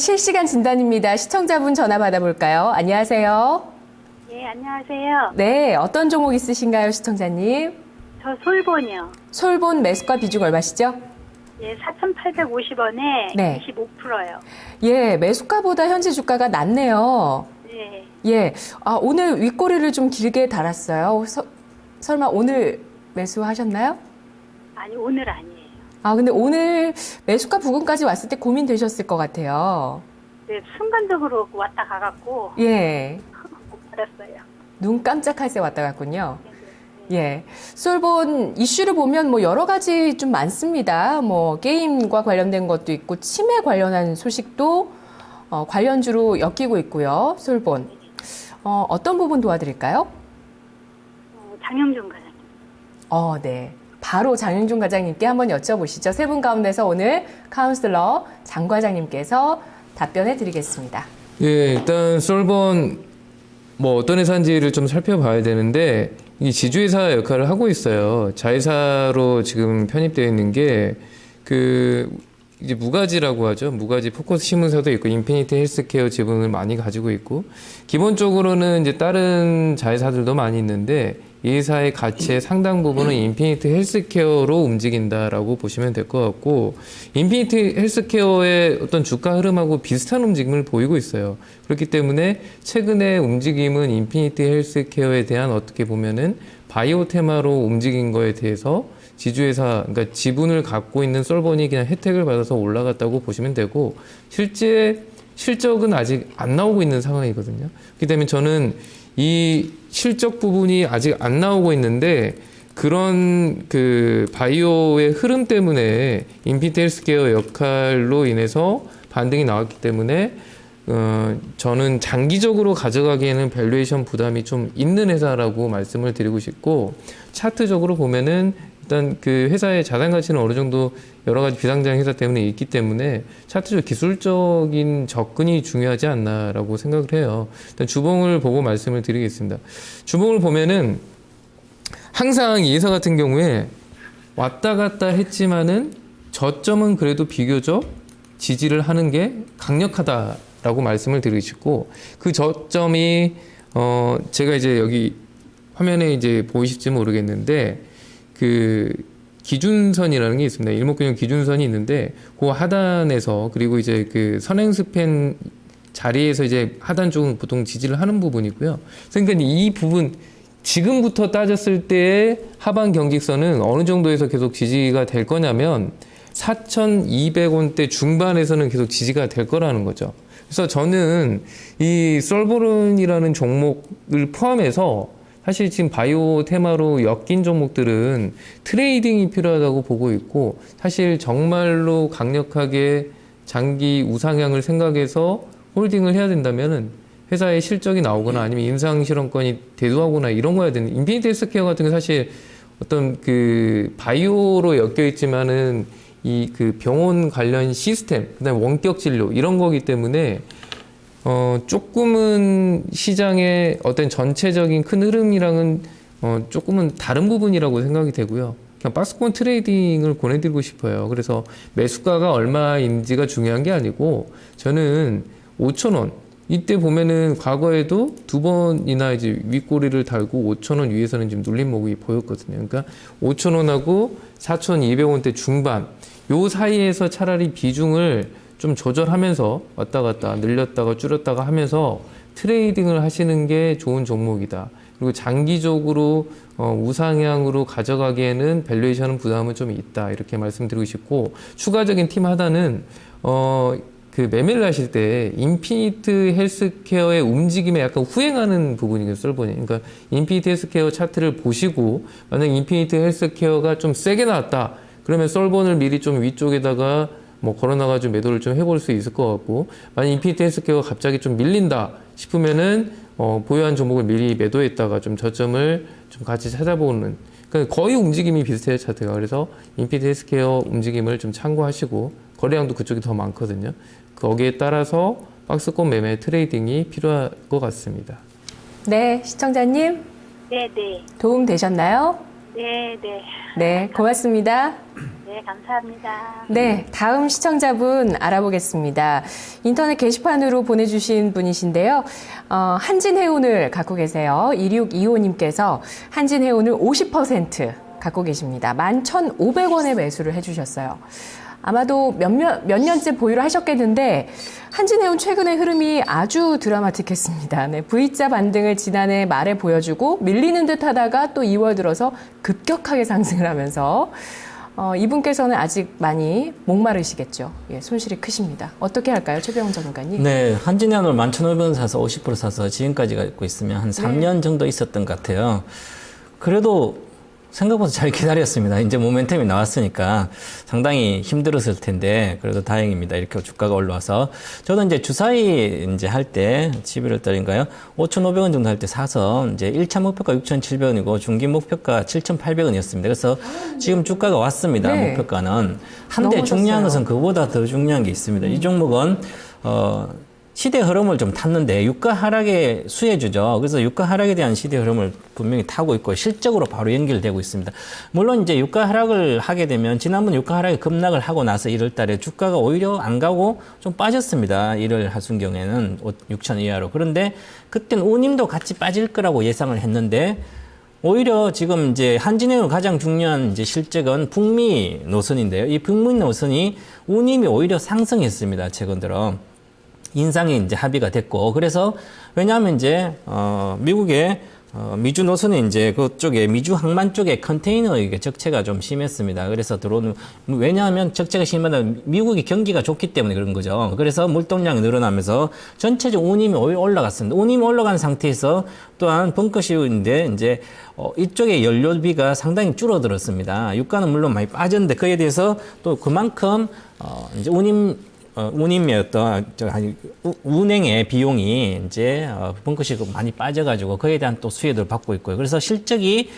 실시간 진단입니다. 시청자분 전화 받아볼까요? 안녕하세요. 예, 안녕하세요. 네, 어떤 종목 있으신가요, 시청자님? 저 솔본이요. 솔본 매수가 비중 얼마시죠? 예, 4,850원에 네. 25%요. 예, 매수가보다 현재 주가가 낮네요. 네. 예, 오늘 윗꼬리를 좀 길게 달았어요. 설마 오늘 매수하셨나요? 아니, 오늘 아니에요. 근데 오늘 매수가 부근까지 왔을 때 고민되셨을 것 같아요. 네, 순간적으로 왔다 가갖고 예, 못 받았어요. 눈 깜짝할 새 왔다 갔군요. 예, 솔본 이슈를 보면 뭐 여러 가지 좀 많습니다. 뭐 게임과 관련된 것도 있고 치매 관련한 소식도 관련주로 엮이고 있고요. 솔본 어떤 부분 도와드릴까요? 장영준 과장님. 네. 바로 장윤중 과장님께 한번 여쭤보시죠. 세 분 가운데서 오늘 카운슬러 장 과장님께서 답변해 드리겠습니다. 예, 일단 솔본 뭐 어떤 회사인지를 좀 살펴봐야 되는데 이 지주회사 역할을 하고 있어요. 자회사로 지금 편입되어 있는 게 이제 무가지라고 하죠. 무가지 포커스 신문사도 있고 인피니티 헬스케어 지분을 많이 가지고 있고 기본적으로는 이제 다른 자회사들도 많이 있는데 이 회사의 가치의 상당 부분은 인피니티 헬스케어로 움직인다라고 보시면 될 것 같고 인피니티 헬스케어의 어떤 주가 흐름하고 비슷한 움직임을 보이고 있어요. 그렇기 때문에 최근의 움직임은 인피니티 헬스케어에 대한 어떻게 보면은 바이오 테마로 움직인 거에 대해서 지주회사, 그러니까 지분을 갖고 있는 솔본이 그냥 혜택을 받아서 올라갔다고 보시면 되고 실제 실적은 아직 안 나오고 있는 상황이거든요. 그렇기 때문에 저는 이 실적 부분이 아직 안 나오고 있는데 그런 바이오의 흐름 때문에 인피니티 헬스케어 역할로 인해서 반등이 나왔기 때문에 저는 장기적으로 가져가기에는 밸류에이션 부담이 좀 있는 회사라고 말씀을 드리고 싶고 차트적으로 보면은 일단 회사의 자산 가치는 어느 정도 여러 가지 비상장 회사 때문에 있기 때문에 차트적 기술적인 접근이 중요하지 않나라고 생각을 해요. 일단 주봉을 보고 말씀을 드리겠습니다. 주봉을 보면은 항상 이 회사 같은 경우에 왔다 갔다 했지만은 저점은 그래도 비교적 지지를 하는 게 강력하다라고 말씀을 드리고 싶고 그 저점이 제가 이제 여기 화면에 이제 보이실지 모르겠는데 기준선이라는 게 있습니다. 일목균형 기준선이 있는데 그 하단에서 그리고 이제 선행스팬 자리에서 이제 하단 쪽은 보통 지지를 하는 부분이고요. 그러니까 이 부분 지금부터 따졌을 때의 하반 경직선은 어느 정도에서 계속 지지가 될 거냐면 4,200원대 중반에서는 계속 지지가 될 거라는 거죠. 그래서 저는 이 솔본이라는 종목을 포함해서 사실 지금 바이오 테마로 엮인 종목들은 트레이딩이 필요하다고 보고 있고 사실 정말로 강력하게 장기 우상향을 생각해서 홀딩을 해야 된다면은 회사의 실적이 나오거나 아니면 임상 실험권이 대두하거나 이런 거야 되는 인피니티 헬스케어 같은 게 사실 어떤 바이오로 엮여 있지만은 이 병원 관련 시스템 그다음에 원격 진료 이런 거기 때문에 조금은 시장의 어떤 전체적인 큰 흐름이랑은 조금은 다른 부분이라고 생각이 되고요. 그냥 박스권 트레이딩을 권해드리고 싶어요. 그래서 매수가가 얼마인지가 중요한 게 아니고 저는 5,000원 이때 보면은 과거에도 두 번이나 이제 윗꼬리를 달고 5,000원 위에서는 지금 눌림 모습이 보였거든요. 그러니까 5,000원하고 4,200원대 중반 요 사이에서 차라리 비중을 좀 조절하면서 왔다 갔다 늘렸다가 줄였다가 하면서 트레이딩을 하시는 게 좋은 종목이다. 그리고 장기적으로 우상향으로 가져가기에는 밸류에이션 부담은 좀 있다. 이렇게 말씀드리고 싶고 추가적인 팀 하나는 매매를 하실 때 인피니트 헬스케어의 움직임에 약간 후행하는 부분이겠어요. 솔본이. 그러니까 인피니트 헬스케어 차트를 보시고 만약 인피니트 헬스케어가 좀 세게 나왔다. 그러면 솔본을 미리 좀 위쪽에다가 걸어놔가지고 매도를 좀 해볼 수 있을 것 같고, 만약 인피니티 헬스케어가 갑자기 좀 밀린다 싶으면은, 보유한 종목을 미리 매도했다가 좀 저점을 좀 같이 찾아보는, 그러니까 거의 움직임이 비슷해요, 차트가. 그래서 인피니티 헬스케어 움직임을 좀 참고하시고, 거래량도 그쪽이 더 많거든요. 거기에 따라서 박스권 매매 트레이딩이 필요할 것 같습니다. 네, 시청자님. 네, 네. 도움 되셨나요? 네, 네. 네, 고맙습니다. 네. 네, 감사합니다. 네, 다음 시청자분 알아보겠습니다. 인터넷 게시판으로 보내주신 분이신데요. 한진해운을 갖고 계세요. 2625님께서 한진해운을 50% 갖고 계십니다. 11,500원에 매수를 해주셨어요. 아마도 몇 년째 보유를 하셨겠는데 한진해운 최근의 흐름이 아주 드라마틱했습니다. 네, V자 반등을 지난해 말에 보여주고 밀리는 듯 하다가 또 2월 들어서 급격하게 상승을 하면서 이분께서는 아직 많이 목마르시겠죠. 예, 손실이 크십니다. 어떻게 할까요? 최병훈 전문가님. 네, 한진해운을 11,500원 사서 50% 사서 지금까지 갖고 있으면 한 3년 정도 있었던 것 같아요. 그래도 생각보다 잘 기다렸습니다. 이제 모멘텀이 나왔으니까 상당히 힘들었을 텐데 그래도 다행입니다. 이렇게 주가가 올라와서 저도 이제 주사위 이제 할 때 11월 달인가요? 5,500원 정도 할 때 사서 이제 1차 목표가 6,700원이고 중기 목표가 7,800원이었습니다. 그래서 지금 주가가 왔습니다. 네. 목표가는 한데 넘어섰어요. 중요한 것은 그보다 더 중요한 게 있습니다. 이 종목은 시대 흐름을 좀 탔는데 유가 하락에 수혜주죠. 그래서 유가 하락에 대한 시대 흐름을 분명히 타고 있고 실적으로 바로 연결되고 있습니다. 물론 이제 유가 하락을 하게 되면 지난번 유가 하락이 급락을 하고 나서 1월 달에 주가가 오히려 안 가고 좀 빠졌습니다. 1월 하순경에는 6천 이하로. 그런데 그때는 운임도 같이 빠질 거라고 예상을 했는데 오히려 지금 이제 한진해운 가장 중요한 이제 실적은 북미 노선인데요. 이 북미 노선이 운임이 오히려 상승했습니다. 최근 들어. 인상이 이제 합의가 됐고, 그래서, 왜냐하면 이제, 미국의, 미주 노선에 이제 그쪽에, 미주 항만 쪽에 컨테이너 이게 적체가 좀 심했습니다. 그래서 들어오는, 왜냐하면 적체가 심하다, 미국이 경기가 좋기 때문에 그런 거죠. 그래서 물동량이 늘어나면서 전체적 운임이 올라갔습니다. 운임이 올라간 상태에서 또한 벙커시우인데, 이제, 이쪽에 연료비가 상당히 줄어들었습니다. 유가는 물론 많이 빠졌는데, 그에 대해서 또 그만큼, 이제 운임의 어떤 운행의 비용이 이제 벙커시고 많이 빠져가지고 그에 대한 또 수혜를 받고 있고요. 그래서 실적이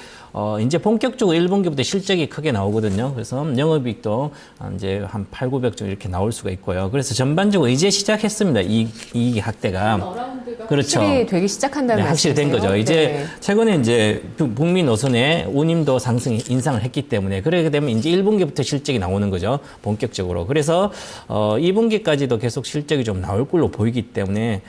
이제 본격적으로 1분기부터 실적이 크게 나오거든요. 그래서 영업이익도 이제 한 8,900 정도 이렇게 나올 수가 있고요. 그래서 전반적으로 이제 시작했습니다. 이 확대가. 그렇죠. 확실히 되기 시작한다는 네, 확실히 된 말씀이세요? 거죠. 이제 네. 최근에 이제 북미 노선에 운임도 인상을 했기 때문에 그렇게 되면 이제 1분기부터 실적이 나오는 거죠. 본격적으로. 그래서 2분기까지도 계속 실적이 좀 나올 걸로 보이기 때문에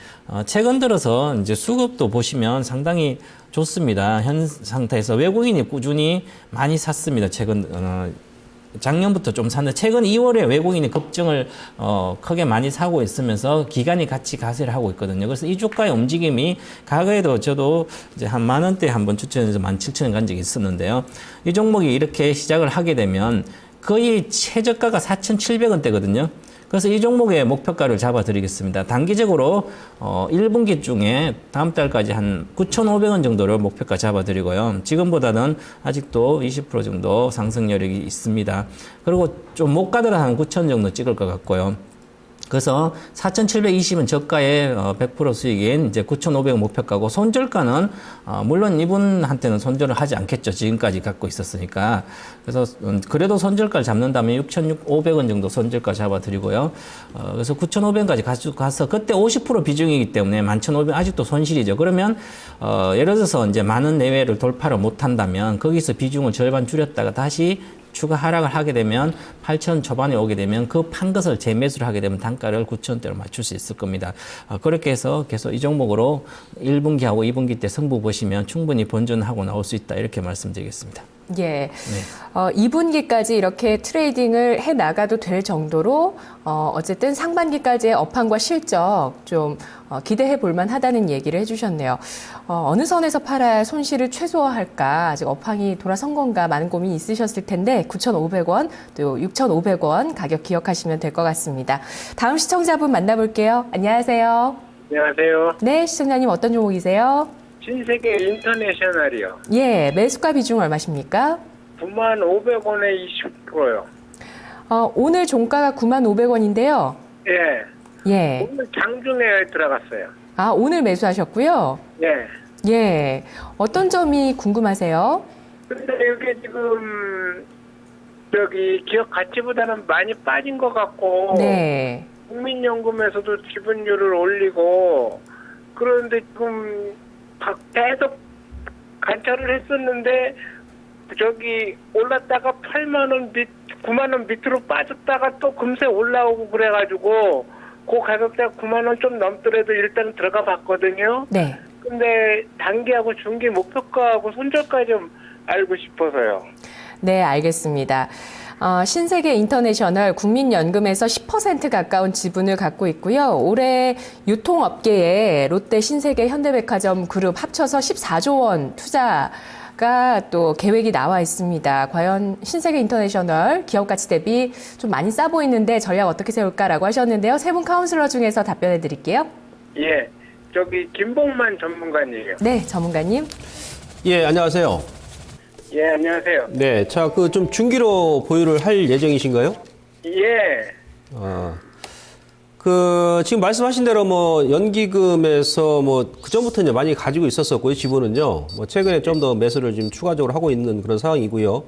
최근 들어서 이제 수급도 보시면 상당히 좋습니다. 현 상태에서 외국인이 꾸준히 많이 샀습니다. 최근 작년부터 좀 샀는데 최근 2월에 외국인이 급증을 크게 많이 사고 있으면서 기관이 같이 가세를 하고 있거든요. 그래서 이 주가의 움직임이 과거에도 저도 이제 한 10,000원대 한번 추천해서 17,000원 간 적이 있었는데요. 이 종목이 이렇게 시작을 하게 되면 거의 최저가가 4,700원대거든요. 그래서 이 종목의 목표가를 잡아드리겠습니다. 단기적으로 1분기 중에 다음 달까지 한 9,500원 정도를 목표가 잡아드리고요. 지금보다는 아직도 20% 정도 상승 여력이 있습니다. 그리고 좀 못 가더라 한 9,000 정도 찍을 것 같고요. 그래서 4,720은 저가의 100% 수익인 이제 9,500원 목표가고 손절가는 물론 이분한테는 손절을 하지 않겠죠. 지금까지 갖고 있었으니까. 그래서 그래도 손절가를 잡는다면 6,500원 정도 손절가 잡아드리고요. 그래서 9,500원까지 가서 그때 50% 비중이기 때문에 11,500원 아직도 손실이죠. 그러면 예를 들어서 이제 만원 내외를 돌파를 못한다면 거기서 비중을 절반 줄였다가 다시 추가 하락을 하게 되면 8,000 초반에 오게 되면 그 판 것을 재매수를 하게 되면 단가를 9,000대로 맞출 수 있을 겁니다. 그렇게 해서 계속 이 종목으로 1분기하고 2분기 때 승부 보시면 충분히 본전하고 나올 수 있다 이렇게 말씀드리겠습니다. 예. 네. 2분기까지 이렇게 트레이딩을 해 나가도 될 정도로 어쨌든 상반기까지의 업황과 실적 좀 기대해 볼 만하다는 얘기를 해주셨네요. 어느 선에서 팔아야 손실을 최소화할까 아직 업황이 돌아선 건가 많은 고민이 있으셨을 텐데 9,500원 또 6,500원 가격 기억하시면 될 것 같습니다. 다음 시청자분 만나볼게요. 안녕하세요. 안녕하세요. 네, 시청자님 어떤 종목이세요? 신세계 인터내셔널이요. 예, 매수가 비중 얼마십니까? 95,500원에 20%요. 오늘 종가가 95,500원인데요. 예. 예. 오늘 장중에 들어갔어요. 아, 오늘 매수하셨고요. 예. 예. 어떤 점이 궁금하세요? 근데 이게 지금 기업 가치보다는 많이 빠진 것 같고 네. 국민연금에서도 지분율을 올리고 그런데 지금 계속 관찰을 했었는데 올랐다가 8만 원 밑 9만 원 밑으로 빠졌다가 또 금세 올라오고 그래가지고 그 가격대가 9만 원 좀 넘더라도 일단 들어가 봤거든요. 네. 근데 단기하고 중기 목표가하고 손절가 좀 알고 싶어서요. 네, 알겠습니다. 신세계 인터내셔널 국민연금에서 10% 가까운 지분을 갖고 있고요. 올해 유통업계에 롯데, 신세계, 현대백화점 그룹 합쳐서 14조 원 투자가 또 계획이 나와 있습니다. 과연 신세계 인터내셔널 기업 가치 대비 좀 많이 싸 보이는데 전략 어떻게 세울까라고 하셨는데요. 세 분 카운슬러 중에서 답변해 드릴게요. 예, 저기 김봉만 전문가님이요. 네, 전문가님. 예, 안녕하세요. 예, 안녕하세요. 네, 자, 그 좀 중기로 보유를 할 예정이신가요? 예, 지금 말씀하신 대로 뭐 연기금에서 뭐 그전부터 이제 많이 가지고 있었었고요, 지분은요. 뭐 최근에 좀 더 매수를 지금 추가적으로 하고 있는 그런 상황이고요.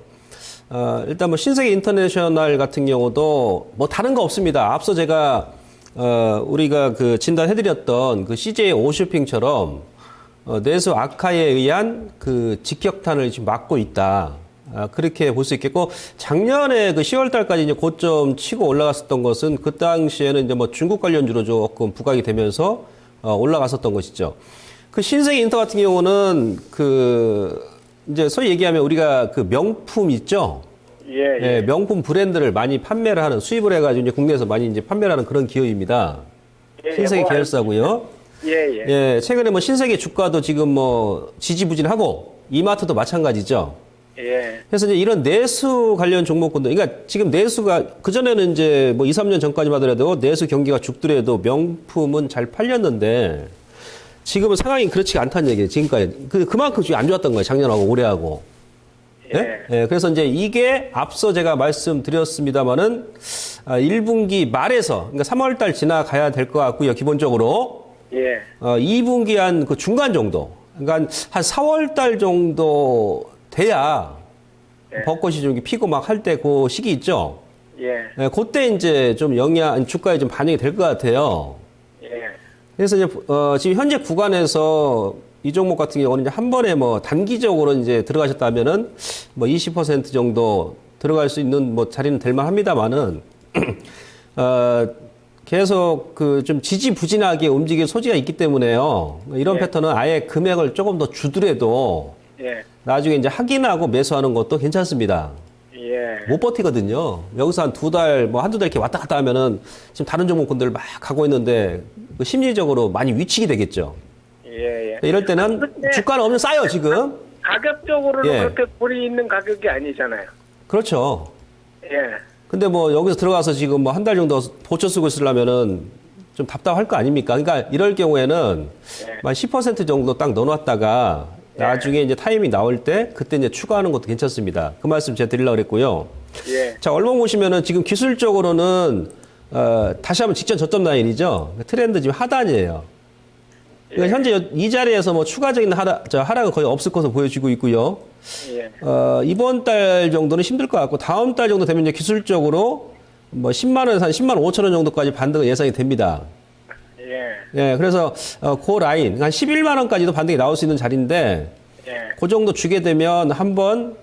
일단 뭐 신세계 인터내셔널 같은 경우도 뭐 다른 거 없습니다. 앞서 제가 우리가 그 진단해드렸던 그 CJ 오쇼핑처럼 내수 악화에 의한 그 직격탄을 지금 맞고 있다. 그렇게 볼 수 있겠고, 작년에 그 10월 달까지 이제 고점 치고 올라갔었던 것은 그 당시에는 이제 뭐 중국 관련주로 조금 부각이 되면서 올라갔었던 것이죠. 그 신세계 인터 같은 경우는 그 이제 소위 얘기하면 우리가 그 명품 있죠? 예. 명품 브랜드를 많이 판매를 하는, 수입을 해가지고 이제 국내에서 많이 이제 판매를 하는 그런 기업입니다. 신세계 뭐 계열사고요. 예, 최근에 뭐 신세계 주가도 지금 뭐 지지부진하고 이마트도 마찬가지죠. 예. 그래서 이제 이런 내수 관련 종목군들, 그러니까 지금 내수가 그전에는 이제 뭐 2, 3년 전까지만 하더라도 내수 경기가 죽더라도 명품은 잘 팔렸는데 지금은 상황이 그렇지 않다는 얘기예요. 지금까지 그만큼 안 좋았던 거예요. 작년하고 올해하고. 예? 예, 그래서 이제 이게 앞서 제가 말씀드렸습니다만은 1분기 말에서, 그러니까 3월 달 지나가야 될 것 같고요. 기본적으로. 예. 2분기 한 그 중간 정도. 그러니까 한 4월 달 정도 돼야 벚꽃이 좀 피고 막 할 때 그 시기 있죠. 예. 예, 그때 이제 좀 주가에 좀 반영이 될 것 같아요. 예. 그래서 이제 지금 현재 구간에서 이 종목 같은 경우는 이제 한 번에 뭐 단기적으로 이제 들어가셨다면은 뭐 20% 정도 들어갈 수 있는 뭐 자리는 될 만합니다만은 계속 그 좀 지지부진하게 움직일 소지가 있기 때문에요. 이런 패턴은 아예 금액을 조금 더 주더라도 예. 나중에 이제 확인하고 매수하는 것도 괜찮습니다. 예. 못 버티거든요. 여기서 한 2달, 뭐 한두 달 이렇게 왔다 갔다 하면은 지금 다른 종목군들 막 가고 있는데 그 심리적으로 많이 위축이 되겠죠. 예. 이럴 때는 근데 주가는 엄청 싸요, 지금. 가격적으로는 예. 그렇게 불이 있는 가격이 아니잖아요. 그렇죠. 예. 근데 뭐 여기서 들어가서 지금 뭐 한 달 정도 보초 쓰고 있으려면은 좀 답답할 거 아닙니까? 그러니까 이럴 경우에는 한 10% 정도 딱 넣어놨다가 나중에 이제 타이밍 나올 때 그때 이제 추가하는 것도 괜찮습니다. 그 말씀 제가 드리려고 그랬고요. 예. 자, 얼마 보시면은 지금 기술적으로는 다시 한번 직전 저점 라인이죠. 트렌드 지금 하단이에요. 그러니까 현재 이 자리에서 뭐 추가적인 하락은 거의 없을 것으로 보여지고 있고요. 예. 이번 달 정도는 힘들 것 같고 다음 달 정도 되면 이제 기술적으로 뭐 10만 원에서 한 10만 5천 원 정도까지 반등은 예상이 됩니다. 예, 그래서 그 라인 한 11만 원까지도 반등이 나올 수 있는 자리인데 예. 그 정도 주게 되면 한번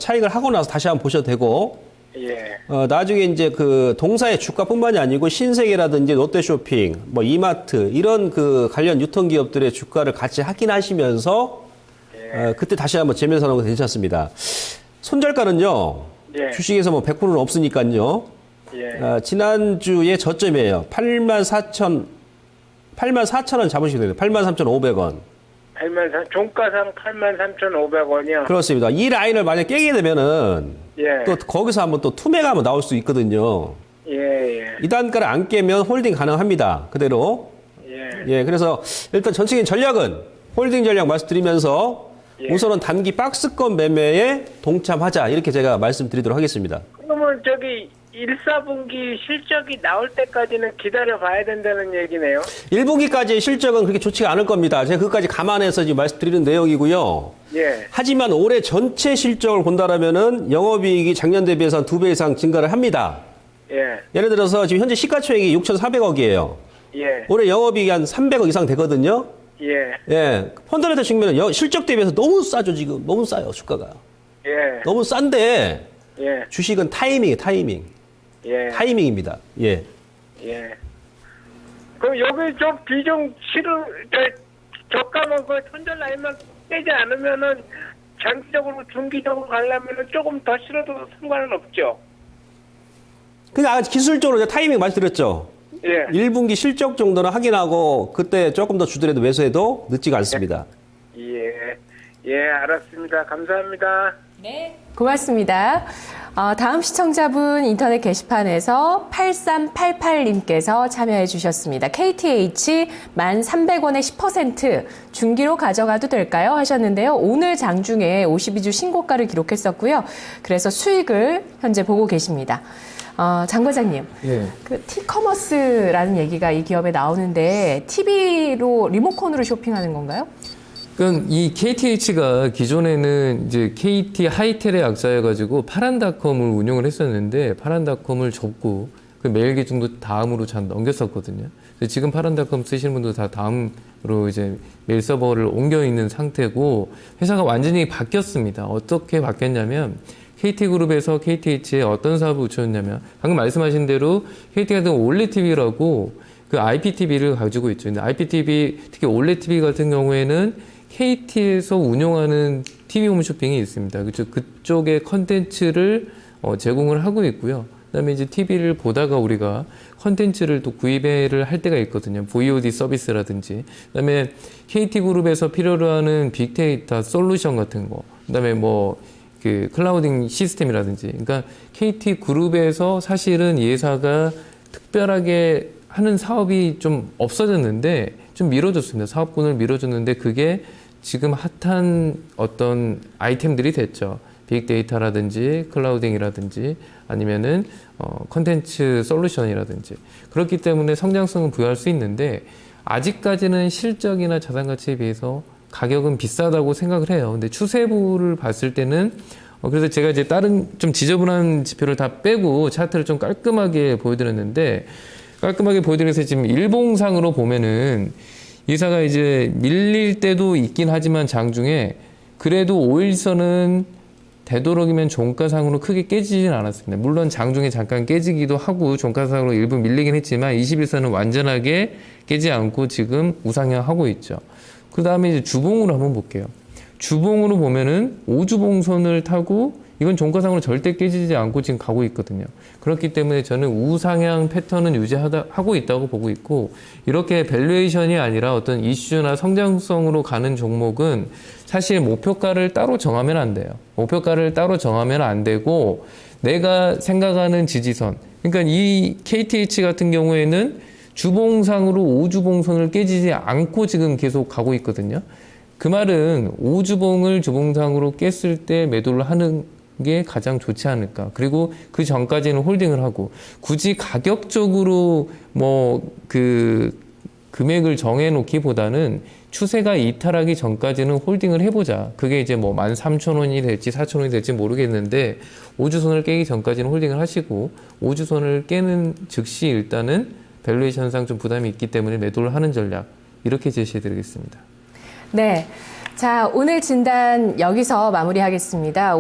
차익을 하고 나서 다시 한번 보셔도 되고 예. 나중에 이제 그 동사의 주가뿐만이 아니고 신세계라든지 롯데쇼핑, 뭐 이마트 이런 그 관련 유통기업들의 주가를 같이 확인하시면서 그때 다시 한번 재면서 하는 거 괜찮습니다. 손절가는요. 예. 주식에서 뭐 100%는 없으니까요. 예. 지난주에 저점이에요. 84,000원 잡으시면 돼요. 83,500원. 종가상 83,500원이요. 그렇습니다. 이 라인을 만약 깨게 되면은 예. 또 거기서 한번 또 투매가 한번 나올 수 있거든요. 예. 이 단가를 안 깨면 홀딩 가능합니다. 그대로. 예. 그래서 일단 전체적인 전략은 홀딩 전략 말씀드리면서 예. 우선은 단기 박스권 매매에 동참하자. 이렇게 제가 말씀드리도록 하겠습니다. 그러면 저기 1, 4분기 실적이 나올 때까지는 기다려 봐야 된다는 얘기네요. 1분기까지의 실적은 그렇게 좋지가 않을 겁니다. 제가 그것까지 감안해서 지금 말씀드리는 내용이고요. 예. 하지만 올해 전체 실적을 본다라면은 영업이익이 작년 대비해서 한 2배 이상 증가를 합니다. 예. 예를 들어서 지금 현재 시가총액이 6,400억이에요. 예. 올해 영업이익이 한 300억 이상 되거든요. 예. 펀더멘털 측면은 실적 대비해서 너무 싸죠, 지금. 너무 싸요, 주가가. 예. 너무 싼데, 예, 주식은 타이밍. 예, 타이밍입니다. 예. 예. 그럼 여기 좀 비중 저가만 그 손절 라인만 깨지 않으면은 장기적으로 중기적으로 가려면은 조금 더 실어도 상관은 없죠. 그냥 기술적으로 이제 타이밍 말씀드렸죠. 예. 1분기 실적 정도는 확인하고 그때 조금 더 주더라도 매수해도 늦지가 않습니다. 예, 예, 알았습니다. 감사합니다. 네. 고맙습니다. 다음 시청자분 인터넷 게시판에서 8388님께서 참여해 주셨습니다. KTH 1,300원에 10% 중기로 가져가도 될까요? 하셨는데요. 오늘 장중에 52주 신고가를 기록했었고요. 그래서 수익을 현재 보고 계십니다. 장 과장님, 예. 그 T커머스라는 얘기가 이 기업에 나오는데 TV로 리모컨으로 쇼핑하는 건가요? 그러니까 이 KTH가 기존에는 이제 KT 하이텔의 약자여가지고 파란닷컴을 운영을 했었는데 파란닷컴을 접고 그 메일 계정도 다음으로 잘 넘겼었거든요. 그래서 지금 파란닷컴 쓰시는 분도 다 다음으로 이제 메일 서버를 옮겨 있는 상태고 회사가 완전히 바뀌었습니다. 어떻게 바뀌었냐면 KT그룹에서 KTH에 어떤 사업을 붙였냐면 방금 말씀하신 대로 KT 같은 올레 TV라고 그 IPTV를 가지고 있죠. 근데 IPTV 특히 올레 TV 같은 경우에는 KT에서 운영하는 TV 홈쇼핑이 있습니다. 그쪽의 컨텐츠를 제공을 하고 있고요. 그다음에 이제 TV를 보다가 우리가 컨텐츠를 또 구입을 할 때가 있거든요. VOD 서비스라든지. 그다음에 KT그룹에서 필요로 하는 빅데이터 솔루션 같은 거. 그다음에 뭐 그 클라우딩 시스템이라든지. 그러니까 KT그룹에서 사실은 이 회사가 특별하게 하는 사업이 좀 없어졌는데 좀 미뤄졌습니다. 사업군을 미뤄졌는데 그게 지금 핫한 어떤 아이템들이 됐죠. 빅데이터라든지 클라우딩이라든지 아니면은 컨텐츠 솔루션이라든지 그렇기 때문에 성장성은 부여할 수 있는데 아직까지는 실적이나 자산 가치에 비해서 가격은 비싸다고 생각을 해요. 근데 추세부를 봤을 때는 그래서 제가 이제 다른 좀 지저분한 지표를 다 빼고 차트를 좀 깔끔하게 보여드렸는데 깔끔하게 보여드려서 지금 일봉상으로 보면은 이 회사가 이제 밀릴 때도 있긴 하지만 장중에 그래도 5일선은 되도록이면 종가상으로 크게 깨지진 않았습니다. 물론 장중에 잠깐 깨지기도 하고 종가상으로 일부 밀리긴 했지만 21선은 완전하게 깨지 않고 지금 우상향하고 있죠. 그 다음에 이제 주봉으로 한번 볼게요. 주봉으로 보면은 5주봉선을 타고 이건 종가상으로 절대 깨지지 않고 지금 가고 있거든요. 그렇기 때문에 저는 우상향 패턴은 유지하고 있다고 보고 있고 이렇게 밸류에이션이 아니라 어떤 이슈나 성장성으로 가는 종목은 사실 목표가를 따로 정하면 안 돼요. 목표가를 따로 정하면 안 되고 내가 생각하는 지지선 그러니까 이 KTH 같은 경우에는 주봉상으로 5주봉선을 깨지지 않고 지금 계속 가고 있거든요. 그 말은 5주봉을 주봉상으로 깼을 때 매도를 하는 게 가장 좋지 않을까. 그리고 그 전까지는 홀딩을 하고 굳이 가격적으로 뭐 그 금액을 정해놓기보다는 추세가 이탈하기 전까지는 홀딩을 해보자. 그게 이제 뭐 13,000원이 될지 4,000원이 될지 모르겠는데 5주선을 깨기 전까지는 홀딩을 하시고 5주선을 깨는 즉시 일단은 밸류에이션상 좀 부담이 있기 때문에 매도를 하는 전략 이렇게 제시해드리겠습니다. 네. 자, 오늘 진단 여기서 마무리하겠습니다.